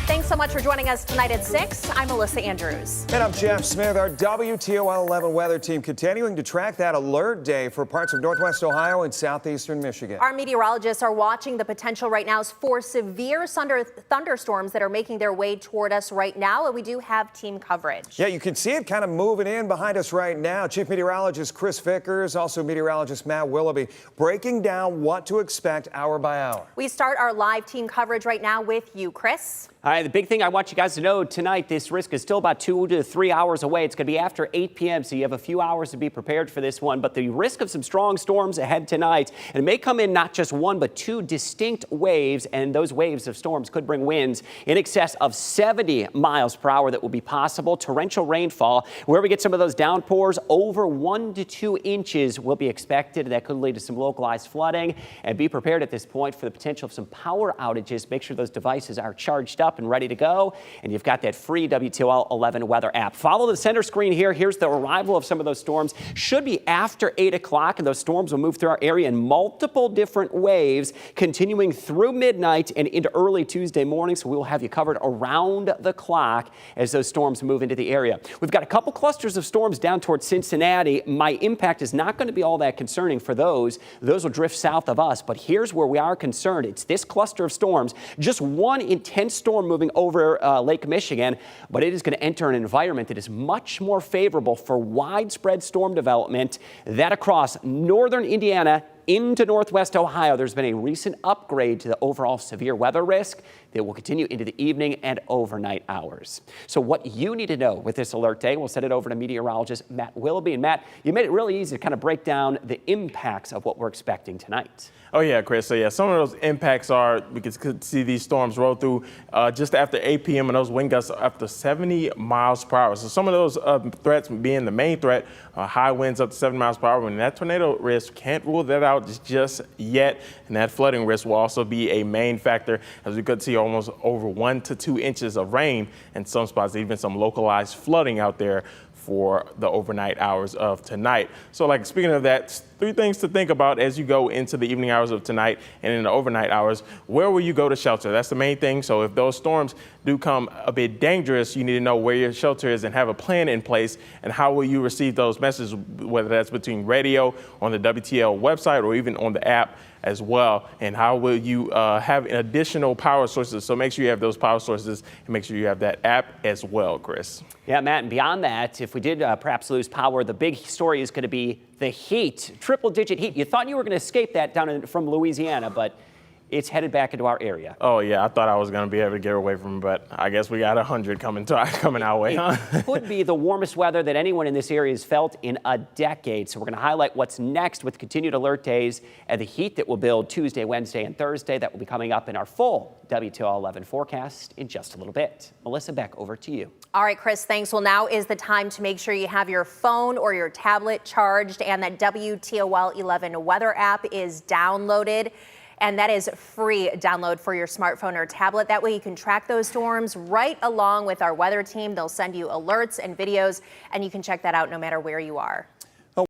Thanks so much for joining us tonight at 6. I'm Melissa Andrews. And I'm Jeff Smith. Our WTOL 11 weather team continuing to track that alert day for parts of northwest Ohio and southeastern Michigan. Our meteorologists are watching the potential right now for severe thunderstorms that are making their way toward us right now, and we do have team coverage. Yeah, you can see it kind of moving in behind us right now. Chief Meteorologist Chris Vickers, also Meteorologist Matt Willoughby, breaking down what to expect hour by hour. We start our live team coverage right now with you, Chris. All right, the big thing I want you guys to know tonight, this risk is still about 2 to 3 hours away. It's going to be after 8 p.m., so you have a few hours to be prepared for this one. But the risk of some strong storms ahead tonight, and it may come in not just one, but 2 distinct waves, and those waves of storms could bring winds in excess of 70 miles per hour that will be possible. Torrential rainfall, where we get some of those downpours, over 1 to 2 inches will be expected. That could lead to some localized flooding, and be prepared at this point for the potential of some power outages. Make sure those devices are charged up and ready to go, and you've got that free WTOL 11 weather app. Follow the center screen here. Here's the arrival of some of those storms. Should be after 8 o'clock, and those storms will move through our area in multiple different waves, continuing through midnight and into early Tuesday morning, so we will have you covered around the clock as those storms move into the area. We've got a couple clusters of storms down towards Cincinnati. My impact is not going to be all that concerning for those. Those will drift south of us, but here's where we are concerned. It's this cluster of storms, just one intense storm moving over Lake Michigan, but it is going to enter an environment that is much more favorable for widespread storm development. That across northern Indiana into northwest Ohio, there's been a recent upgrade to the overall severe weather risk that will continue into the evening and overnight hours. So what you need to know with this alert day, we'll send it over to meteorologist Matt Willoughby. And Matt, you made it really easy to kind of break down the impacts of what we're expecting tonight. Oh, yeah, Chris. So, yeah, some of those impacts are, we could see these storms roll through just after 8 p.m. and those wind gusts up to 70 miles per hour. So some of those threats being the main threat, high winds up to 7 miles per hour. And that tornado risk, can't rule that out just yet. And that flooding risk will also be a main factor, as we could see almost over 1 to 2 inches of rain in some spots, even some localized flooding out there for the overnight hours of tonight. So, like, speaking of that, 3 things to think about as you go into the evening hours of tonight and in the overnight hours. Where will you go to shelter? That's the main thing. So if those storms do come a bit dangerous, you need to know where your shelter is and have a plan in place. And how will you receive those messages, whether that's between radio, on the WTL website, or even on the app as well. And how will you have additional power sources? So make sure you have those power sources and make sure you have that app as well, Chris. Yeah, Matt, and beyond that, if we did perhaps lose power, the big story is going to be the heat, triple-digit heat. You thought you were going to escape that from Louisiana, but it's headed back into our area. Oh, yeah, I thought I was going to be able to get away from it, but I guess we got 100 coming our way. It could be the warmest weather that anyone in this area has felt in a decade. So we're going to highlight what's next with continued alert days and the heat that will build Tuesday, Wednesday, and Thursday. That will be coming up in our full WTOL 11 forecast in just a little bit. Melissa, back over to you. All right, Chris, thanks. Well, now is the time to make sure you have your phone or your tablet charged and that WTOL 11 weather app is downloaded. And that is free download for your smartphone or tablet. That way you can track those storms right along with our weather team. They'll send you alerts and videos, and you can check that out no matter where you are.